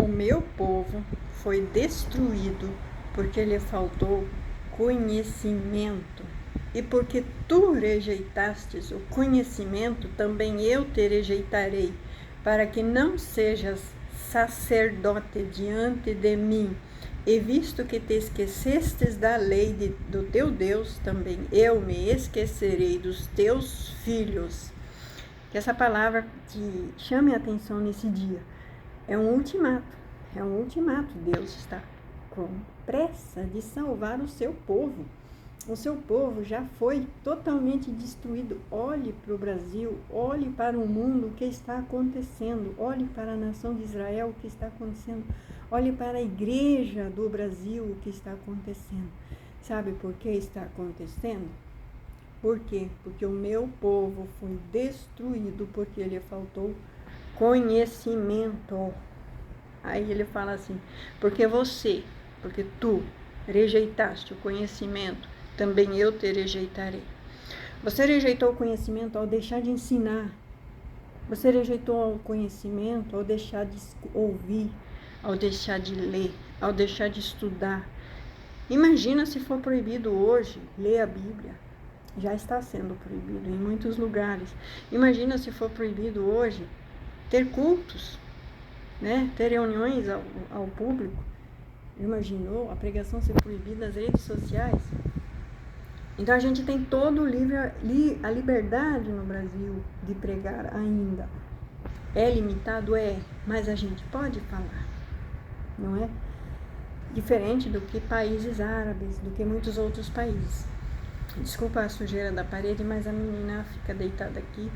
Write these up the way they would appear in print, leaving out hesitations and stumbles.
o meu povo foi destruído porque lhe faltou conhecimento. E porque tu rejeitastes o conhecimento, também eu te rejeitarei, para que não sejas sacerdote diante de mim. E visto que te esquecestes da lei do teu Deus, também eu me esquecerei dos teus filhos. Que essa palavra te chame a atenção nesse dia. É um ultimato. Deus está com pressa de salvar o seu povo. O seu povo já foi totalmente destruído. Olhe para o Brasil, olhe para o mundo, o que está acontecendo. Olhe para a nação de Israel, o que está acontecendo. Olhe para a igreja do Brasil, o que está acontecendo. Sabe por que está acontecendo? Por quê? Porque o meu povo foi destruído porque lhe faltou conhecimento. Aí ele fala assim, porque tu rejeitaste o conhecimento, também eu te rejeitarei. Você rejeitou o conhecimento ao deixar de ensinar. Você rejeitou o conhecimento ao deixar de ouvir, ao deixar de ler, ao deixar de estudar. Imagina se for proibido hoje ler a Bíblia. Já está sendo proibido em muitos lugares. Imagina se for proibido hoje ter cultos, né? Ter reuniões ao público. Imaginou a pregação ser proibida nas redes sociais? Então a gente tem todo a liberdade no Brasil de pregar ainda. É limitado? É, mas a gente pode falar, não é? Diferente do que países árabes, do que muitos outros países. Desculpa a sujeira da parede, mas a menina fica deitada aqui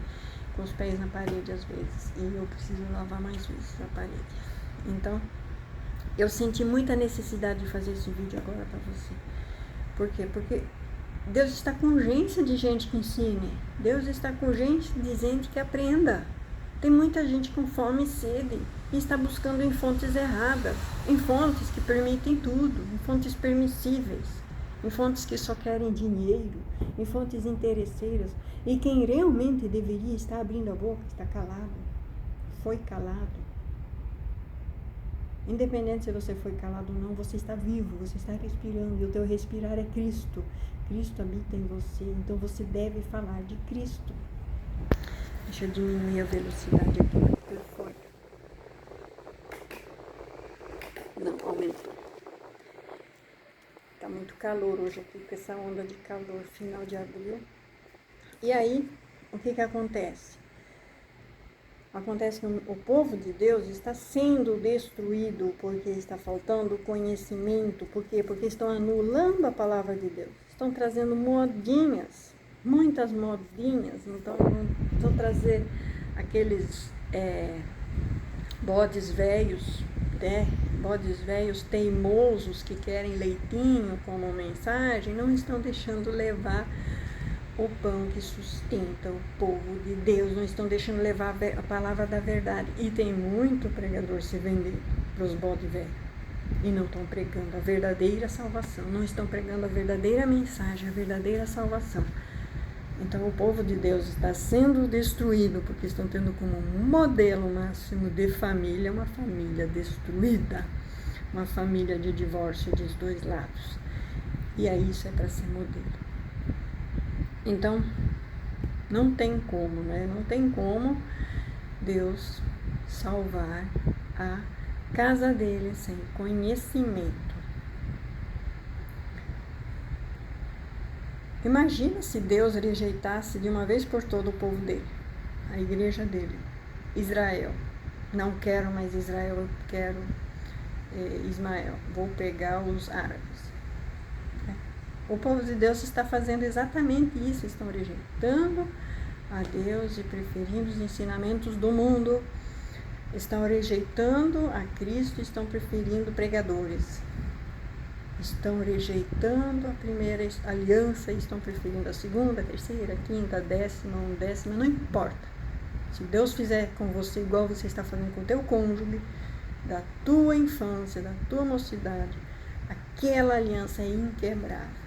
com os pés na parede às vezes. E eu preciso lavar mais vezes a parede. Então, eu senti muita necessidade de fazer esse vídeo agora para você. Por quê? Porque Deus está com urgência de gente que ensine. Deus está com urgência de gente que aprenda. Tem muita gente com fome e sede e está buscando em fontes erradas, em fontes que permitem tudo, em fontes permissíveis, em fontes que só querem dinheiro, em fontes interesseiras. E quem realmente deveria estar abrindo a boca está calado, foi calado. Independente se você foi calado ou não, você está vivo, você está respirando, e o teu respirar é Cristo. Cristo habita em você, então você deve falar de Cristo. Deixa eu diminuir a velocidade aqui no telefone. Não, aumentou. Tá muito calor hoje aqui, com essa onda de calor, final de abril. E aí, o que acontece? Acontece que o povo de Deus está sendo destruído porque está faltando conhecimento. Por quê? Porque estão anulando a palavra de Deus. Estão trazendo modinhas, muitas modinhas. Então, vão trazer aqueles bodes velhos, né? Bodes velhos teimosos que querem leitinho como mensagem, não estão deixando levar o pão que sustenta o povo de Deus, não estão deixando levar a palavra da verdade. E tem muito pregador se vendendo para os bodes velhos. E não estão pregando a verdadeira salvação, não estão pregando a verdadeira mensagem, a verdadeira salvação. Então o povo de Deus está sendo destruído porque estão tendo como modelo máximo de família uma família destruída, uma família de divórcio dos dois lados. E aí isso é para ser modelo. Então, não tem como, né? Não tem como Deus salvar a casa dele sem conhecimento. Imagina se Deus rejeitasse de uma vez por todo o povo dele, a igreja dele, Israel. Não quero mais Israel, eu quero Ismael. Vou pegar os árabes. O povo de Deus está fazendo exatamente isso, estão rejeitando a Deus e preferindo os ensinamentos do mundo, estão rejeitando a Cristo, estão preferindo pregadores, estão rejeitando a primeira aliança, estão preferindo a segunda, a terceira, a quinta, a décima, undécima, não importa. Se Deus fizer com você igual você está fazendo com o teu cônjuge, da tua infância, da tua mocidade, aquela aliança é inquebrável.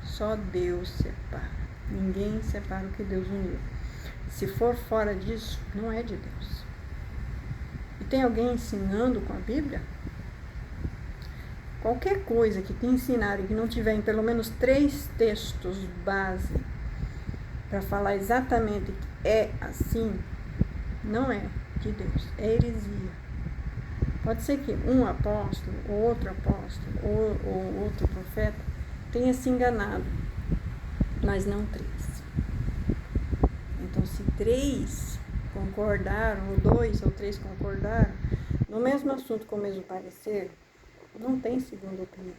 Só Deus separa. Ninguém separa o que Deus uniu. Se for fora disso, não é de Deus. E tem alguém ensinando com a Bíblia? Qualquer coisa que te ensinarem que não tiver em pelo menos 3 textos base para falar exatamente que é assim, não é de Deus, é heresia. Pode ser que um apóstolo, ou outro apóstolo, ou outro profeta tenha se enganado, mas não 3. Então, se 3 concordaram, ou 2 ou 3 concordaram, no mesmo assunto com o mesmo parecer, não tem segunda opinião.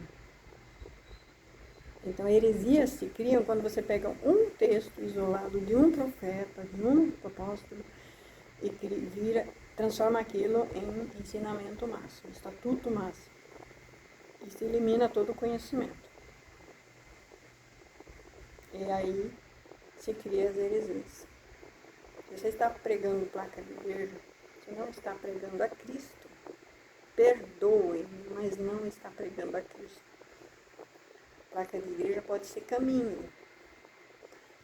Então, heresias se criam quando você pega um texto isolado de um profeta, de um apóstolo, e transforma aquilo em ensinamento máximo, estatuto máximo. E se elimina todo o conhecimento. E aí se cria as heresias. Se você está pregando placa de igreja, você não está pregando a Cristo. Perdoe-me, mas não está pregando a Cristo. Placa de igreja pode ser caminho.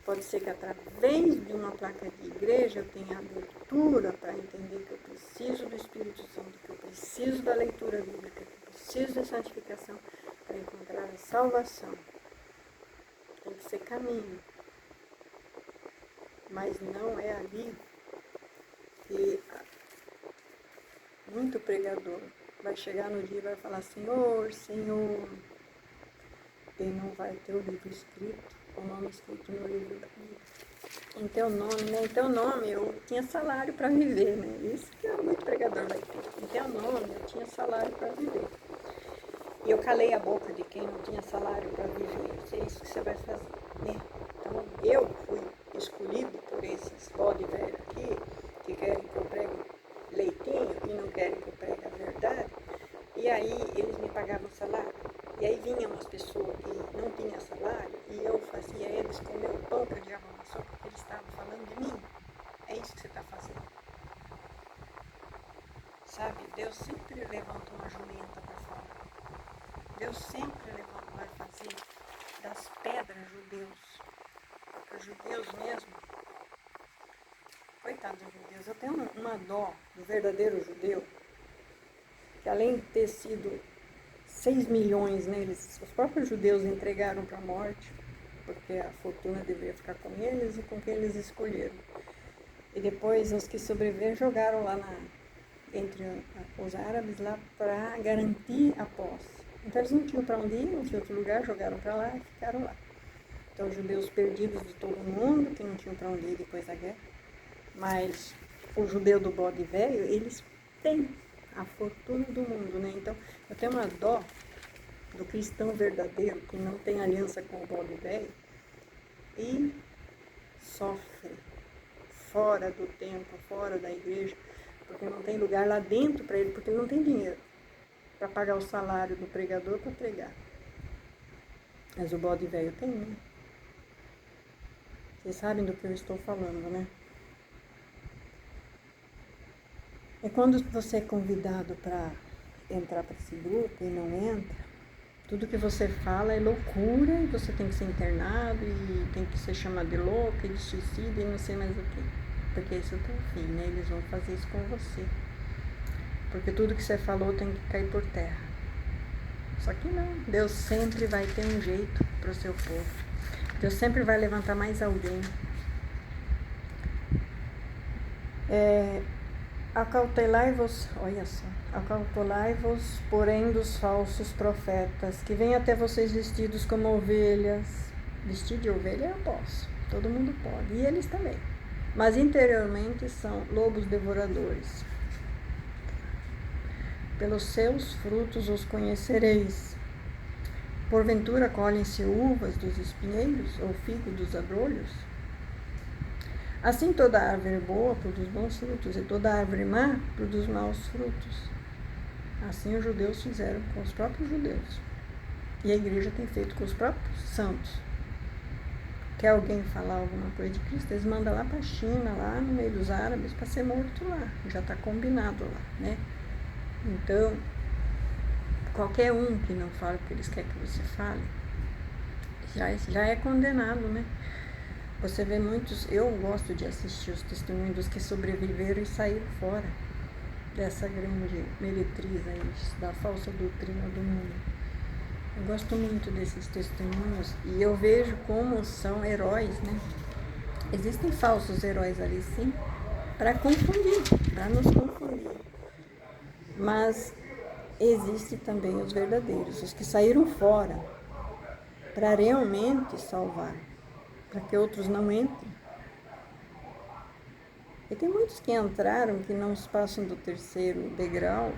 Pode ser que através de uma placa de igreja eu tenha abertura para entender que eu preciso do Espírito Santo, que eu preciso da leitura bíblica, que eu preciso da santificação para encontrar a salvação. Tem que ser caminho. Mas não é ali que muito pregador vai chegar no dia e vai falar: Senhor, Senhor. Ele não vai ter o livro escrito, o nome escrito no livro da Bíblia. Em teu nome, né? Em teu nome eu tinha salário para viver, né? Isso que muito pregador vai ter. Em teu nome eu tinha salário para viver. E eu calei a boca de quem não tinha salário para viver. Isso é isso que você vai fazer, né? Então eu fui escolhido por esses bode velho aqui, que querem que eu pregue leitinho e não querem que eu pregue a verdade. E aí eles me pagavam salário. E aí vinham as pessoas que não tinham salário e eu fazia eles comer o pão que eu diabo amassou porque eles estavam falando de mim. É isso que você está fazendo. Sabe, Deus sempre levanta uma jumenta para fora. Deus sempre vai fazer das pedras judeus. Para judeus mesmo. Coitados dos judeus, eu tenho uma dó do verdadeiro judeu, que além de ter sido 6 milhões neles, os próprios judeus entregaram para a morte, porque a fortuna deveria ficar com eles e com quem eles escolheram. E depois os que sobreviveram jogaram lá entre os árabes lá para garantir a posse. Então eles não tinham para onde ir, não tinha outro lugar, jogaram para lá e ficaram lá. Então os judeus perdidos de todo mundo, que não tinham para onde ir depois da guerra. Mas o judeu do bode velho, eles têm a fortuna do mundo, né? Então, eu tenho uma dó do cristão verdadeiro que não tem aliança com o bode velho e sofre fora do templo, fora da igreja, porque não tem lugar lá dentro para ele, porque ele não tem dinheiro para pagar o salário do pregador para pregar. Mas o bode velho tem, né? Vocês sabem do que eu estou falando, né? É quando você é convidado para entrar para esse grupo e não entra, tudo que você fala é loucura e você tem que ser internado e tem que ser chamado de louca e de suicida e não sei mais o que. Porque esse é o teu fim, né? Eles vão fazer isso com você. Porque tudo que você falou tem que cair por terra. Só que não, Deus sempre vai ter um jeito para o seu povo. Deus sempre vai levantar mais alguém. Acautelai-vos, olha só, acautelai-vos, porém, dos falsos profetas, que vêm até vocês vestidos como ovelhas. Vestir de ovelha eu posso, todo mundo pode, e eles também. Mas interiormente são lobos devoradores. Pelos seus frutos os conhecereis. Porventura colhem-se uvas dos espinheiros, ou figo dos abrolhos? Assim toda árvore boa produz bons frutos, e toda árvore má produz maus frutos. Assim os judeus fizeram com os próprios judeus. E a igreja tem feito com os próprios santos. Quer alguém falar alguma coisa de Cristo, eles mandam lá para a China, lá no meio dos árabes, para ser morto lá. Já está combinado lá, né? Então, qualquer um que não fale o que eles querem que você fale, já é condenado, né? Você vê muitos, eu gosto de assistir os testemunhos dos que sobreviveram e saíram fora. dessa grande meretriz aí, da falsa doutrina do mundo. Eu gosto muito desses testemunhos e eu vejo como são heróis, né? Existem falsos heróis ali, sim, para confundir, para nos confundir. Mas existem também os verdadeiros, os que saíram fora para realmente salvar, para que outros não entrem. E tem muitos que entraram que não passam do terceiro degrau,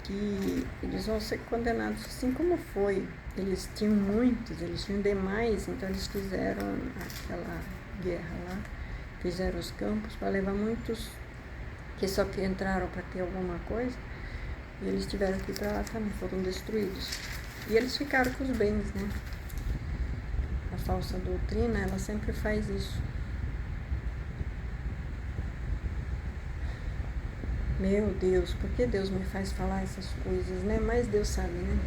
que eles vão ser condenados assim como foi. Eles tinham muitos, eles tinham demais, então eles fizeram aquela guerra lá, fizeram os campos para levar muitos que só que entraram para ter alguma coisa, e eles tiveram que ir para lá também, foram destruídos. E eles ficaram com os bens, né? A falsa doutrina, ela sempre faz isso. Meu Deus, por que Deus me faz falar essas coisas, né? Mas Deus sabe, né?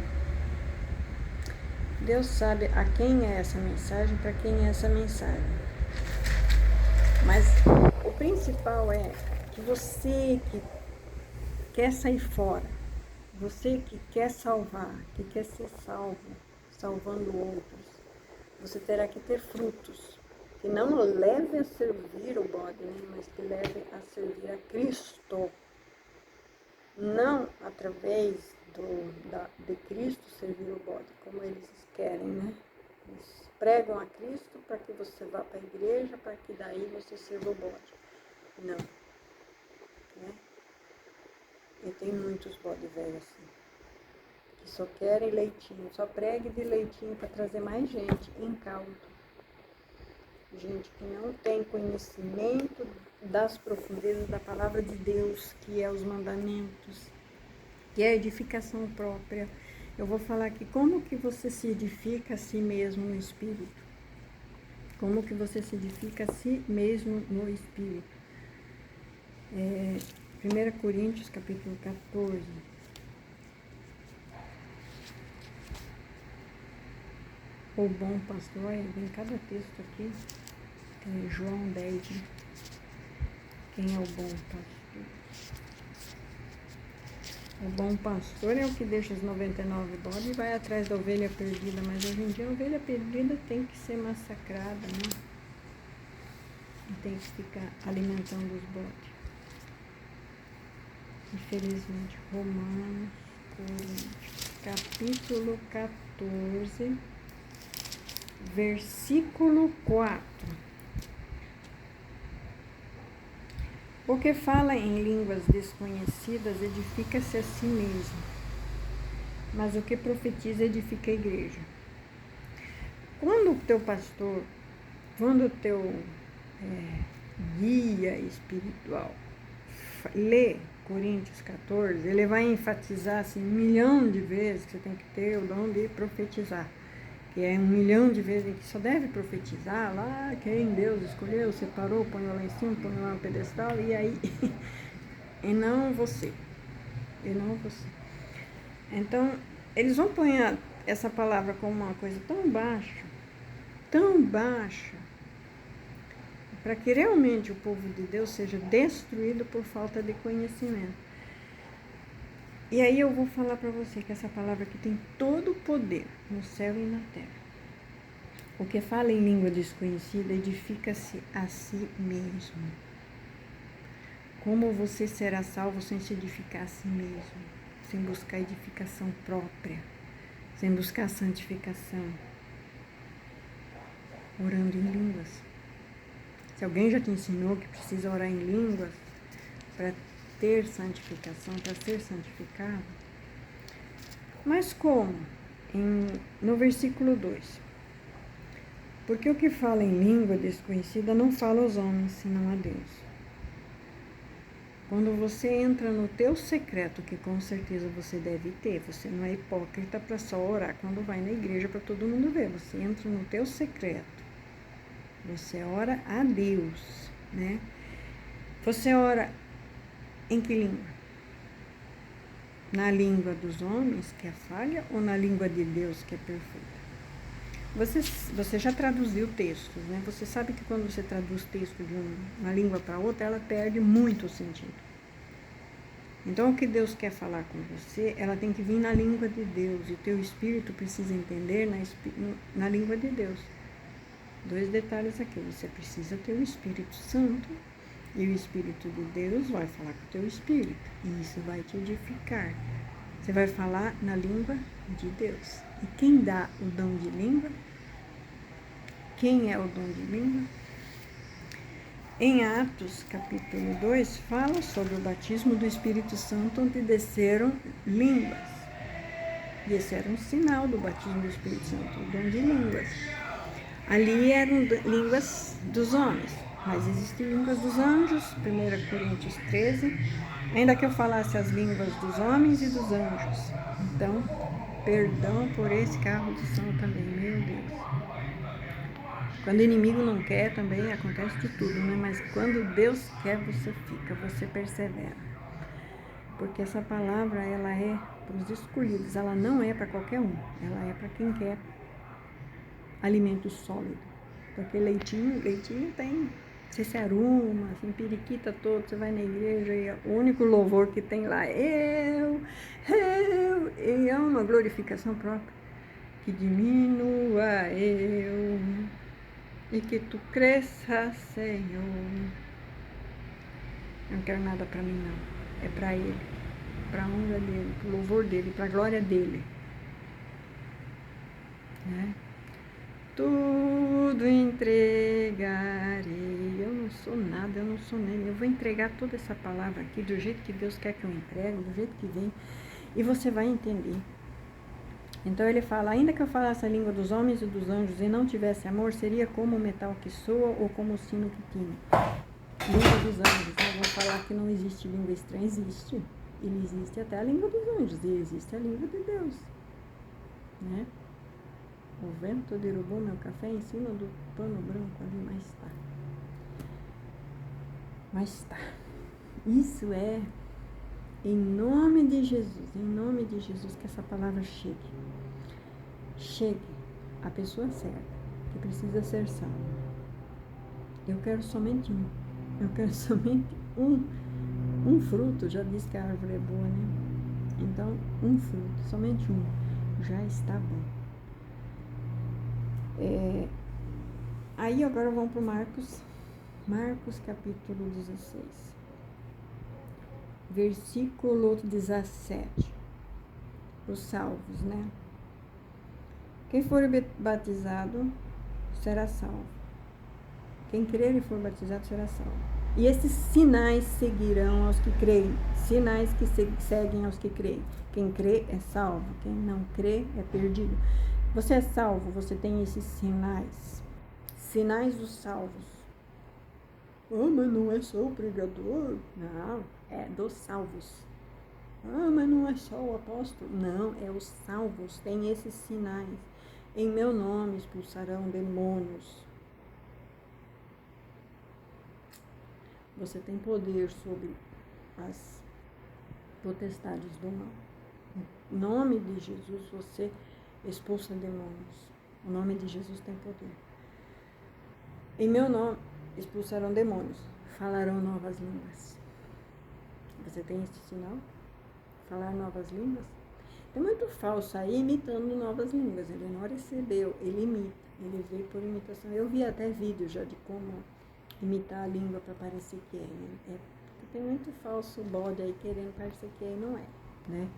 Deus sabe a quem é essa mensagem, para quem é essa mensagem. Mas o principal é que você que quer sair fora, você que quer salvar, que quer ser salvo, salvando outros, você terá que ter frutos, que não leve a servir o bode, né? Mas que leve a servir a Cristo. Não através de Cristo servir o bode, como eles querem, né? Eles pregam a Cristo para que você vá para a igreja, para que daí você sirva o bode. Não. Né? E tem muitos bode velhos assim, que só querem leitinho, só pregue de leitinho para trazer mais gente incauto. Gente que não tem conhecimento das profundezas da palavra de Deus, que é os mandamentos, que é a edificação própria. Eu vou falar aqui como que você se edifica a si mesmo no Espírito. Como que você se edifica a si mesmo no Espírito. 1 Coríntios, capítulo 14. O bom pastor, vem cada texto aqui. João 10, né? Quem é o bom pastor? O bom pastor é o que deixa os 99 bodes e vai atrás da ovelha perdida, mas hoje em dia a ovelha perdida tem que ser massacrada, né? E tem que ficar alimentando os bodes. Infelizmente, Romanos, capítulo 14, versículo 4. O que fala em línguas desconhecidas edifica-se a si mesmo, mas o que profetiza edifica a igreja. Quando o teu pastor, quando o teu guia espiritual lê Coríntios 14, ele vai enfatizar assim, 1 milhão de vezes que você tem que ter o dom de profetizar. Que é 1 milhão de vezes que só deve profetizar lá, quem Deus escolheu, separou, põe lá em cima, põe lá no pedestal, e aí, e não você, Então, eles vão pôr essa palavra como uma coisa tão baixa, para que realmente o povo de Deus seja destruído por falta de conhecimento. E aí eu vou falar para você que essa palavra aqui tem todo o poder no céu e na terra. O que fala em língua desconhecida edifica-se a si mesmo. Como você será salvo sem se edificar a si mesmo? Sem buscar edificação própria, sem buscar santificação, orando em línguas. Se alguém já te ensinou que precisa orar em línguas para ter santificação, para ser santificado. Mas como? No versículo 2. Porque o que fala em língua desconhecida não fala aos homens, senão a Deus. Quando você entra no teu secreto, que com certeza você deve ter, você não é hipócrita para só orar quando vai na igreja para todo mundo ver. Você entra no teu secreto. Você ora a Deus, né? Você ora em que língua? Na língua dos homens, que é falha, ou na língua de Deus, que é perfeita? Você já traduziu textos, né? Você sabe que quando você traduz texto de uma língua para outra, ela perde muito o sentido. Então, o que Deus quer falar com você, ela tem que vir na língua de Deus. E o teu espírito precisa entender na língua de Deus. 2 detalhes aqui. Você precisa ter o Espírito Santo. E o Espírito de Deus vai falar com o teu espírito. E isso vai te edificar. Você vai falar na língua de Deus. E quem dá o dom de língua? Quem é o dom de língua? Em Atos, capítulo 2, fala sobre o batismo do Espírito Santo, onde desceram línguas. E esse era um sinal do batismo do Espírito Santo, o dom de línguas. Ali eram línguas dos homens, mas existem línguas dos anjos, 1 Coríntios 13, ainda que eu falasse as línguas dos homens e dos anjos. Então, perdão por esse carro de som também, meu Deus. Quando o inimigo não quer, também acontece de tudo, né? Mas quando Deus quer, você fica, você persevera. Porque essa palavra, ela é para os escolhidos, ela não é para qualquer um. Ela é para quem quer alimento sólido. Porque leitinho tem, você se arruma, assim, periquita todo, você vai na igreja e o único louvor que tem lá é e é uma glorificação própria. Que diminua eu e que tu cresça, Senhor. Eu não quero nada para mim, não. É para Ele, para a honra dEle, para o louvor dEle, para a glória dEle. Né? Tudo entregarei. Eu não sou nada, eu não sou nem. Eu vou entregar toda essa palavra aqui do jeito que Deus quer que eu entregue, do jeito que vem. E você vai entender. Então ele fala, ainda que eu falasse a língua dos homens e dos anjos e não tivesse amor, seria como o metal que soa ou como o sino que tine. Língua dos anjos, né? Vão falar que não existe língua estranha, existe. Ele existe até a língua dos anjos, e existe a língua de Deus. Né? O vento derrubou meu café em cima do pano branco ali, mas tá. Isso é em nome de Jesus, que essa palavra chegue. Chegue a pessoa certa, que precisa ser salva. Eu quero somente um. Eu quero somente um fruto. Já disse que a árvore é boa, né? Então, um fruto, somente um, já está bom. Aí agora vamos para Marcos capítulo 16. Versículo 17. Os salvos, né? Quem for batizado será salvo. Quem crer e for batizado será salvo. E esses sinais seguirão aos que creem. Sinais que seguem aos que creem. Quem crê é salvo. Quem não crê é perdido. Você é salvo, você tem esses sinais. Sinais dos salvos. Ah, mas não é só o pregador. Não, é dos salvos. Ah, mas não é só o apóstolo. Não, é os salvos. Tem esses sinais. Em meu nome expulsarão demônios. Você tem poder sobre as potestades do mal. Em nome de Jesus, você expulsa demônios. O nome de Jesus tem poder. Em meu nome expulsarão demônios. Falarão novas línguas. Você tem esse sinal? Falar novas línguas? Tem muito falso aí imitando novas línguas. Ele não recebeu, ele imita. Ele veio por imitação. Eu vi até vídeo já de como imitar a língua para parecer que é. Tem muito falso bode aí querendo parecer que é e não é, né?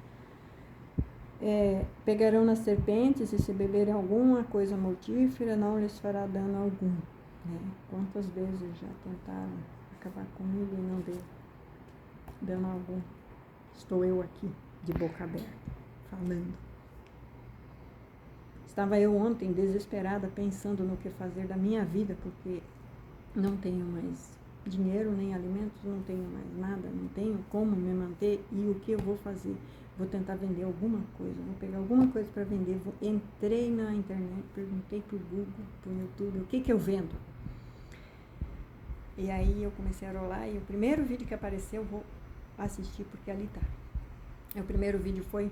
Pegarão nas serpentes e se beberem alguma coisa mortífera, não lhes fará dano algum. Né? Quantas vezes já tentaram acabar comigo e não deu dano algum? Estou eu aqui, de boca aberta, falando. Estava eu ontem desesperada, pensando no que fazer da minha vida, porque não tenho mais dinheiro, nem alimentos, não tenho mais nada, não tenho como me manter, e o que eu vou fazer? Vou tentar vender alguma coisa, vou pegar alguma coisa para vender. Entrei na internet, perguntei pro Google, pro YouTube, o que eu vendo? E aí eu comecei a rolar, e o primeiro vídeo que apareceu eu vou assistir, porque ali tá. O primeiro vídeo foi: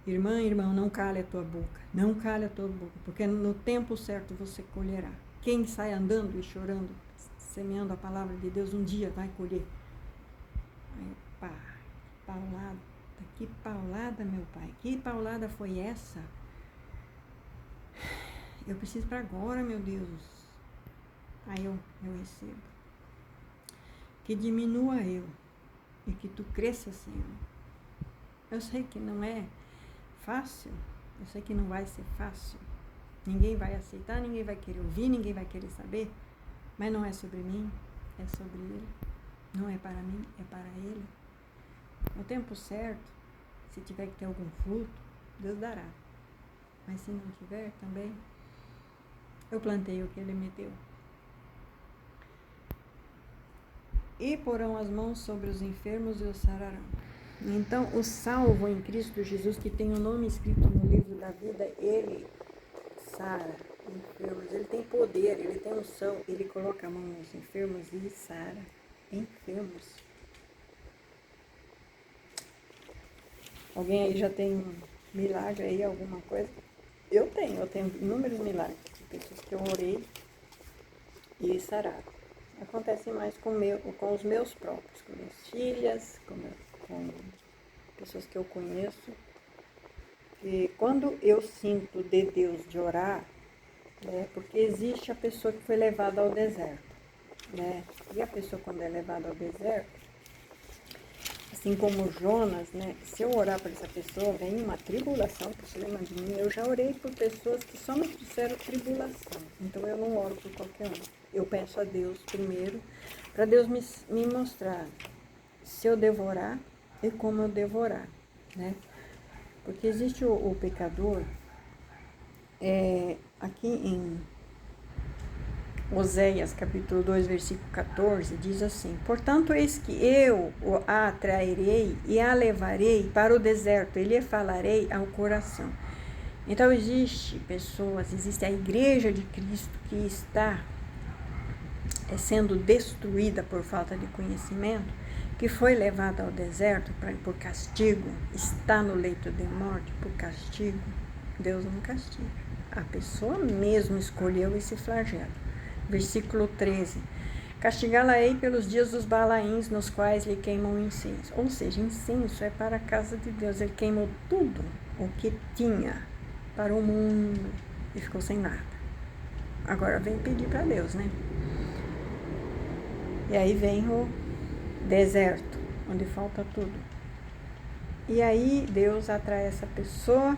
irmão, não cale a tua boca, não cale a tua boca, porque no tempo certo você colherá. Quem sai andando e chorando, semeando a palavra de Deus, um dia vai colher. Opa, que paulada, meu pai. Que paulada foi essa? Eu preciso para agora, meu Deus. Aí eu recebo. Que diminua eu e que tu cresça, Senhor. Eu sei que não é fácil, eu sei que não vai ser fácil. Ninguém vai aceitar, ninguém vai querer ouvir, ninguém vai querer saber. Mas não é sobre mim, é sobre Ele. Não é para mim, é para Ele. No tempo certo, se tiver que ter algum fruto, Deus dará. Mas se não tiver, também, eu plantei o que Ele me deu. E porão as mãos sobre os enfermos e os sararão. Então, o salvo em Cristo Jesus, que tem o nome escrito no livro da vida, ele sara enfermos, ele tem poder, ele tem unção, ele coloca a mão nos enfermos e sara enfermos. Alguém aí já tem um milagre aí, alguma coisa? Eu tenho inúmeros milagres de pessoas que eu orei e sararam. Acontece mais com os meus próprios, com minhas filhas, com pessoas que eu conheço. E quando eu sinto de Deus de orar, né, porque existe a pessoa que foi levada ao deserto, né? E a pessoa quando é levada ao deserto, assim como Jonas, né? Se eu orar por essa pessoa, vem uma tribulação por cima de mim. Eu já orei por pessoas que só me trouxeram tribulação. Então eu não oro por qualquer um. Eu peço a Deus primeiro, para Deus me mostrar se eu devorar e como eu devorar, né? Porque existe o pecador, aqui em Oséias, capítulo 2, versículo 14, diz assim: portanto, eis que eu a atrairei e a levarei para o deserto, e lhe falarei ao coração. Então, existe a igreja de Cristo que está sendo destruída por falta de conhecimento, que foi levada ao deserto por castigo, está no leito de morte por castigo. Deus não castiga. A pessoa mesmo escolheu esse flagelo. Versículo 13. Castigá-la-ei pelos dias dos Balaíns, nos quais lhe queimam incenso. Ou seja, incenso é para a casa de Deus. Ele queimou tudo o que tinha para o mundo e ficou sem nada. Agora vem pedir para Deus, né? E aí vem o deserto, onde falta tudo. E aí Deus atrai essa pessoa,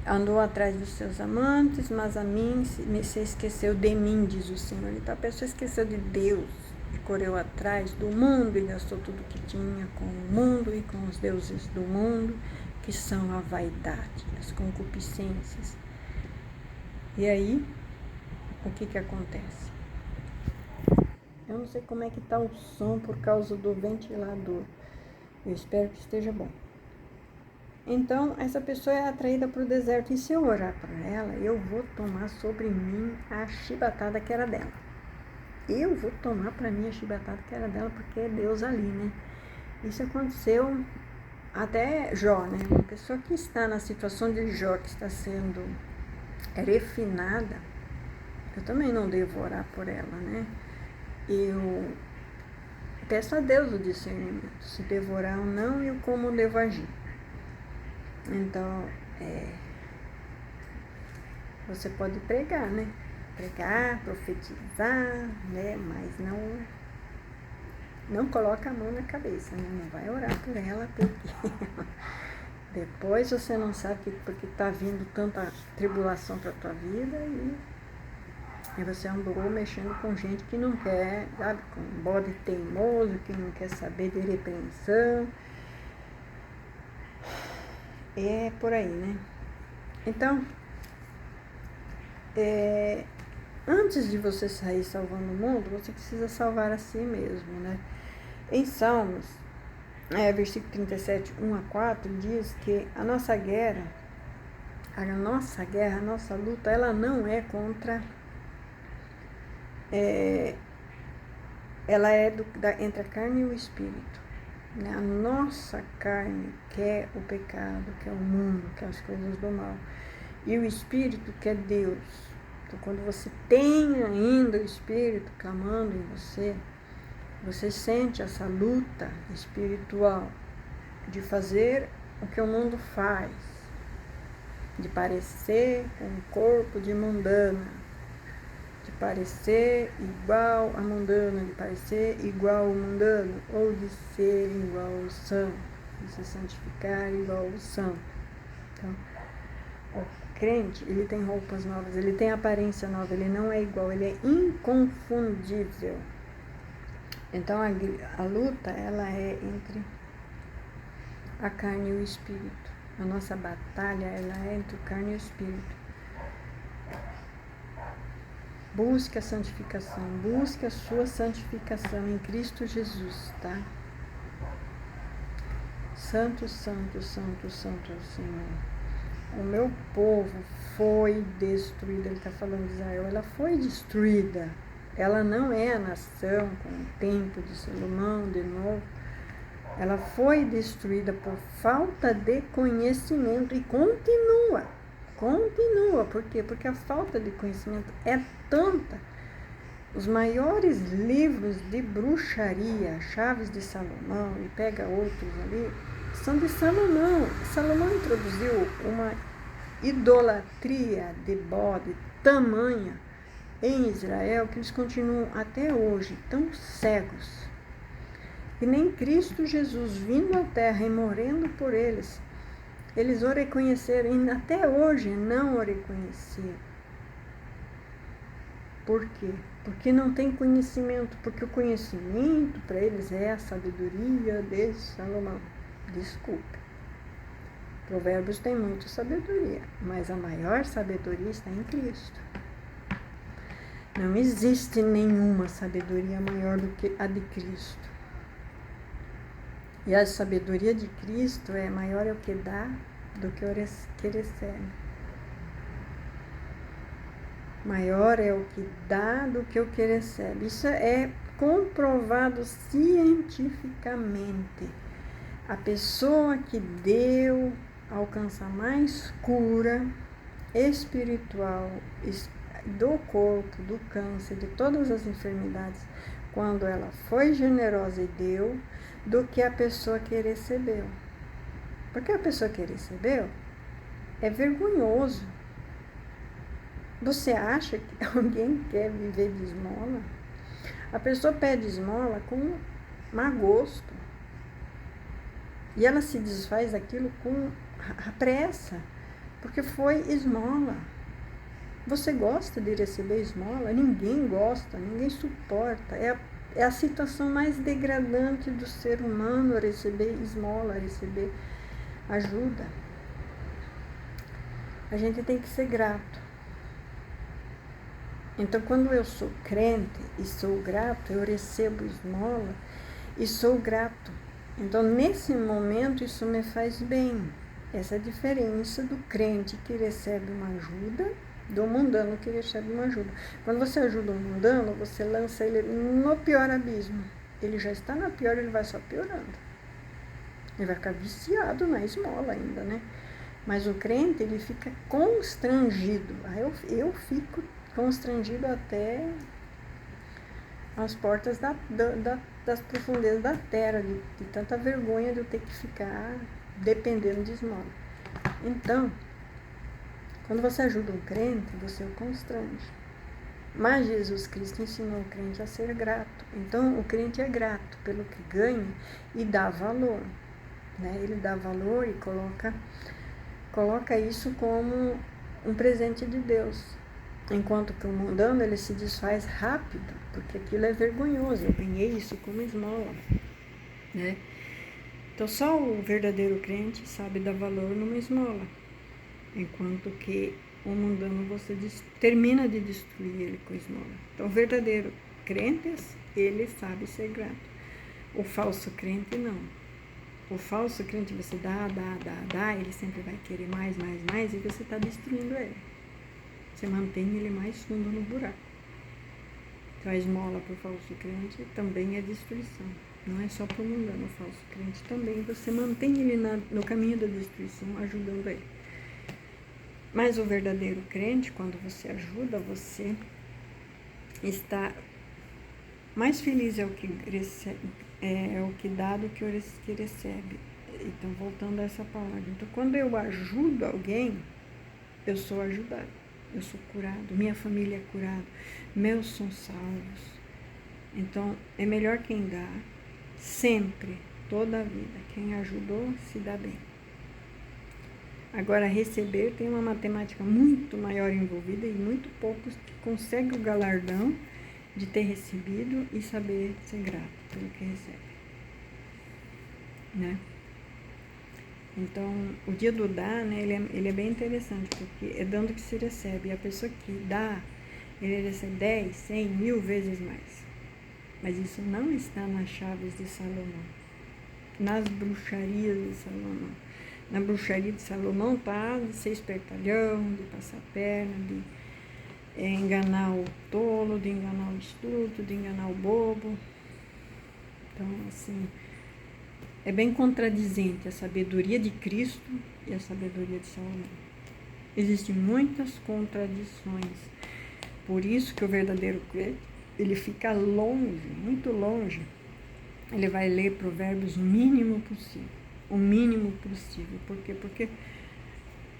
andou atrás dos seus amantes, mas a mim se esqueceu de mim, diz o Senhor. Então a pessoa esqueceu de Deus e correu atrás do mundo e gastou tudo que tinha com o mundo e com os deuses do mundo, que são a vaidade, as concupiscências. E aí, o que acontece? Eu não sei como é que está o som por causa do ventilador. Eu espero que esteja bom. Então, essa pessoa é atraída para o deserto. E se eu orar para ela, eu vou tomar sobre mim a chibatada que era dela. Eu vou tomar para mim a chibatada que era dela, porque é Deus ali, né? Isso aconteceu até Jó, né? Uma pessoa que está na situação de Jó, que está sendo refinada, eu também não devo orar por ela, né? Eu peço a Deus o discernimento, se devorar ou não e o como devo agir. Então, você pode pregar, né? Pregar, profetizar, né? Mas não coloca a mão na cabeça, né? Não vai orar por ela, porque depois você não sabe porque está vindo tanta tribulação para a tua vida e você andou mexendo com gente que não quer, sabe? Com bode teimoso, que não quer saber de repreensão. É por aí, né? Então, antes de você sair salvando o mundo, você precisa salvar a si mesmo, né? Em Salmos, versículo 37, 1-4, diz que a nossa luta, ela não é contra... ela é entre a carne e o espírito. Né? A nossa carne quer o pecado, quer o mundo, quer as coisas do mal. E o espírito quer Deus. Então, quando você tem ainda o espírito clamando em você, Você sente essa luta espiritual de fazer o que o mundo faz, de parecer com um corpo de mundana, de parecer igual a mundana, de parecer igual ao mundano, ou de ser igual ao santo, de se santificar igual ao santo. Então, o crente, ele tem roupas novas, ele tem aparência nova, ele não é igual, ele é inconfundível. Então, a luta, ela é entre a carne e o espírito. A nossa batalha, ela é entre a carne e o espírito. Busque a santificação, busque a sua santificação em Cristo Jesus, tá? Santo, santo, santo, santo é o Senhor. O meu povo foi destruído. Ele está falando de Israel, ela foi destruída. Ela não é a nação com o templo de Salomão de novo. Ela foi destruída por falta de conhecimento e continua. Por quê? Porque a falta de conhecimento é tanta. Os maiores livros de bruxaria, Chaves de Salomão, e pega outros ali, são de Salomão. Salomão introduziu uma idolatria de bode tamanha em Israel que eles continuam até hoje tão cegos. E nem Cristo Jesus vindo à terra e morrendo por eles o reconheceram e até hoje não o reconheceram. Por quê? Porque não tem conhecimento, porque o conhecimento para eles é a sabedoria de Salomão. Desculpe. Provérbios tem muita sabedoria, mas a maior sabedoria está em Cristo. Não existe nenhuma sabedoria maior do que a de Cristo. E a sabedoria de Cristo é maior é o que dá do que o que recebe. Maior é o que dá do que o que recebe. Isso é comprovado cientificamente. A pessoa que deu alcança mais cura espiritual do corpo, do câncer, de todas as enfermidades, quando ela foi generosa e deu, do que a pessoa que recebeu. Porque a pessoa que recebeu é vergonhoso. Você acha que alguém quer viver de esmola? A pessoa pede esmola com má gosto. E ela se desfaz daquilo com pressa, porque foi esmola. Você gosta de receber esmola? Ninguém gosta, ninguém suporta. É a situação mais degradante do ser humano receber esmola, receber ajuda. A gente tem que ser grato. Então, quando eu sou crente e sou grato, eu recebo esmola e sou grato. Então, nesse momento, isso me faz bem. Essa é a diferença do crente que recebe uma ajuda do mundano que recebe uma ajuda. Quando você ajuda um mundano, você lança ele no pior abismo. Ele já está na pior, ele vai só piorando. Ele vai ficar viciado na esmola ainda, né? Mas o crente, ele fica constrangido. Eu fico constrangido até as portas das profundezas da terra, de tanta vergonha de eu ter que ficar dependendo de esmola. Então, quando você ajuda um crente, você o constrange. Mas Jesus Cristo ensinou o crente a ser grato. Então, o crente é grato pelo que ganha e dá valor. Né? Ele dá valor e coloca isso como um presente de Deus. Enquanto que o mundano, ele se desfaz rápido, porque aquilo é vergonhoso. Eu ganhei isso como esmola. Né? Então, só o verdadeiro crente sabe dar valor numa esmola. Enquanto que o mundano você termina de destruir ele com esmola. Então, o verdadeiro crente, ele sabe ser grato. O falso crente, não. O falso crente você dá, ele sempre vai querer mais, e você está destruindo ele. Você mantém ele mais fundo no buraco. Então, a esmola para o falso crente também é destruição. Não é só para o mundano, o falso crente também. Você mantém ele no caminho da destruição, ajudando ele. Mas o verdadeiro crente, quando você ajuda, você está Mais feliz é o que recebe, é o que dá do que o que recebe. Então, voltando a essa palavra. Então, quando eu ajudo alguém, eu sou ajudado, eu sou curado, minha família é curada, meus são salvos. Então, é melhor quem dá, sempre, toda a vida. Quem ajudou, se dá bem. Agora, receber tem uma matemática muito maior envolvida e muito poucos que conseguem o galardão de ter recebido e saber ser grato pelo que recebe. Né? Então, o dia do dar, né, ele é bem interessante, porque é dando que se recebe. E a pessoa que dá, ele recebe 10, 100, 1000 vezes mais. Mas isso não está nas chaves de Salomão, nas bruxarias de Salomão. Na bruxaria de Salomão está de ser espertalhão, de passar perna, de enganar o tolo, de enganar o estúpido, de enganar o bobo. Então, assim, é bem contradizente a sabedoria de Cristo e a sabedoria de Salomão. Existem muitas contradições. Por isso que o verdadeiro crente, ele fica longe, muito longe. Ele vai ler Provérbios o mínimo possível. O mínimo possível. Por quê? Porque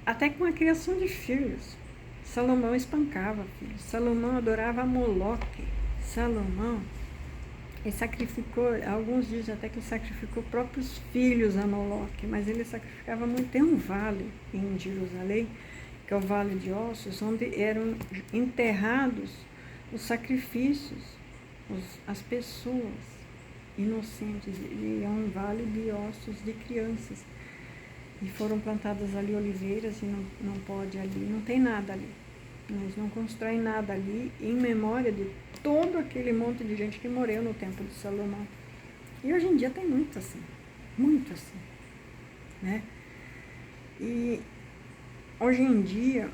até com a criação de filhos, Salomão espancava filhos. Salomão adorava Moloque. Salomão, ele sacrificou, alguns dizem até que ele sacrificou próprios filhos a Moloque, mas ele sacrificava muito. Tem um vale em Jerusalém, que é o Vale de Ossos, onde eram enterrados os sacrifícios, as pessoas inocentes, e é um vale de ossos de crianças. E foram plantadas ali oliveiras e não pode ali, não tem nada ali. Eles não constroem nada ali em memória de todo aquele monte de gente que morreu no templo de Salomão. E hoje em dia tem muito assim, né? E hoje em dia,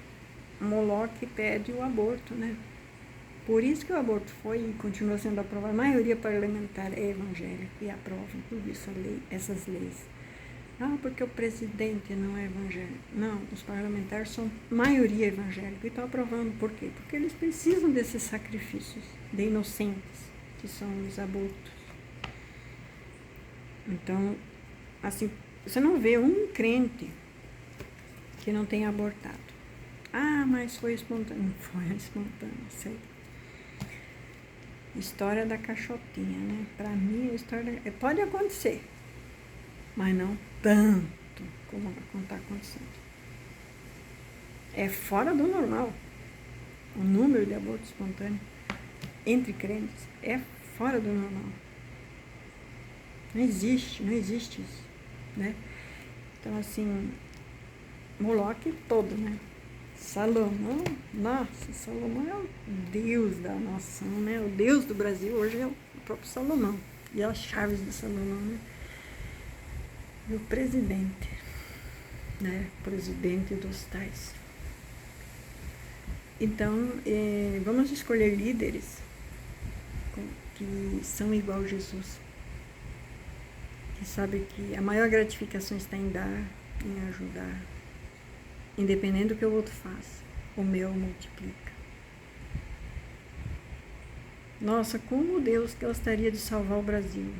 Moloque pede o aborto, né? Por isso que o aborto foi e continua sendo aprovado. A maioria parlamentar é evangélica e aprovam tudo isso, essas leis. Ah, porque o presidente não é evangélico. Não, os parlamentares são maioria evangélica e estão aprovando. Por quê? Porque eles precisam desses sacrifícios de inocentes, que são os abortos. Então, assim, você não vê um crente que não tenha abortado. Ah, mas foi espontâneo. Não foi espontâneo, sei. História da caixotinha, né? Para mim, a história pode acontecer, mas não tanto como está acontecendo. É fora do normal. O número de abortos espontâneos entre crentes é fora do normal. Não existe isso, né? Então, assim, Moloque todo, né? Salomão, nossa, Salomão é o Deus da nação, né? O Deus do Brasil hoje é o próprio Salomão. E as chaves de Salomão, né? E o presidente, né? Presidente dos tais. Então, vamos escolher líderes que são igual a Jesus. Que sabem que a maior gratificação está em dar, em ajudar. Independente do que o outro faz, o meu multiplica. Nossa, como Deus gostaria de salvar o Brasil,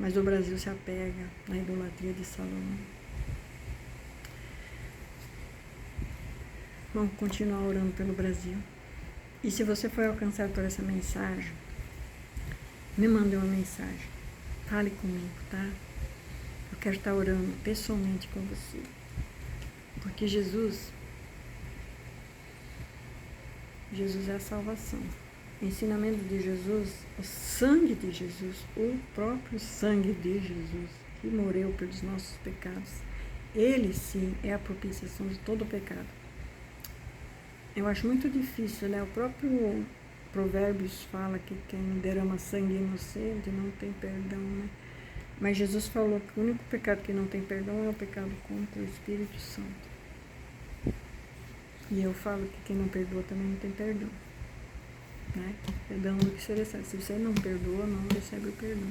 mas o Brasil se apega na idolatria de Salomão. Vamos continuar orando pelo Brasil. E se você foi alcançado por essa mensagem, me mande uma mensagem. Fale comigo, tá? Eu quero estar orando pessoalmente com você. Porque Jesus é a salvação. O ensinamento de Jesus, o sangue de Jesus, o próprio sangue de Jesus, que morreu pelos nossos pecados, ele sim é a propiciação de todo o pecado. Eu acho muito difícil, né? O próprio Provérbios fala que quem derrama sangue inocente não tem perdão, né? Mas Jesus falou que o único pecado que não tem perdão é o pecado contra o Espírito Santo. E eu falo que quem não perdoa também não tem perdão, né? Perdão do que se recebe. Se você não perdoa, não recebe o perdão.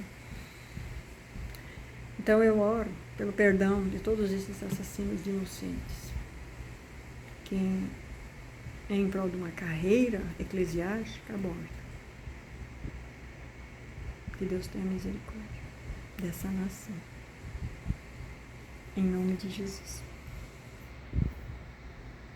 Então eu oro pelo perdão de todos esses assassinos de inocentes, que em prol de uma carreira eclesiástica aborta. Que Deus tenha misericórdia dessa nação. Em nome de Jesus.